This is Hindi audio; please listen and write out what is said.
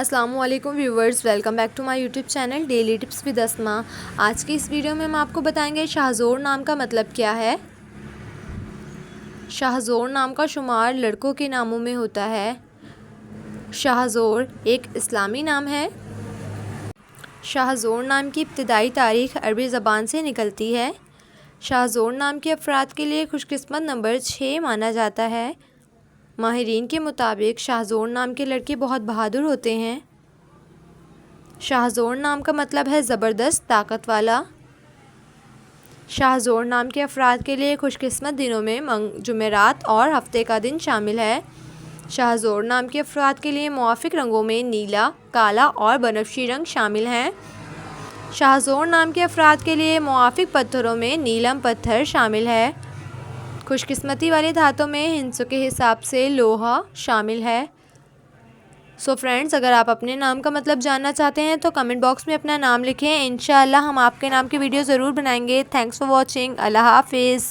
अस्सलामुअलैकुम viewers, welcome back to my YouTube channel daily tips with Asma. आज की इस वीडियो में हम आपको बताएंगे शाहज़ोर नाम का मतलब क्या है। शाहज़ोर नाम का शुमार लड़कों के नामों में होता है। शाहज़ोर एक इस्लामी नाम है। शाहज़ोर नाम की इब्तिदाई तारीख़ अरबी ज़बान से निकलती है। शाहज़ोर नाम के अफराद के लिए खुशकिस्मत नंबर 6 माना जाता है। माहिरीन के मुताबिक शाहज़ोर नाम के लड़के बहुत बहादुर होते हैं। शाहज़ोर नाम का मतलब है ज़बरदस्त, ताकत वाला। शाहज़ोर नाम के अफराद के लिए खुशकिस्मत दिनों में जुमेरात और हफ्ते का दिन शामिल है। शाहज़ोर नाम के अफराद के लिए मुआफ़िक रंगों में नीला, काला और बनफशी रंग शामिल हैं। शाहज़ोर नाम के अफराद के लिए मुआफ़िक पत्थरों में नीलम पत्थर शामिल है। खुशकिस्मती वाली धातों में हिंसों के हिसाब से लोहा शामिल है। सो फ्रेंड्स, अगर आप अपने नाम का मतलब जानना चाहते हैं तो कमेंट बॉक्स में अपना नाम लिखें। इंशाअल्लाह हम आपके नाम की वीडियो ज़रूर बनाएंगे। Thanks for watching. अल्लाह हाफिज़।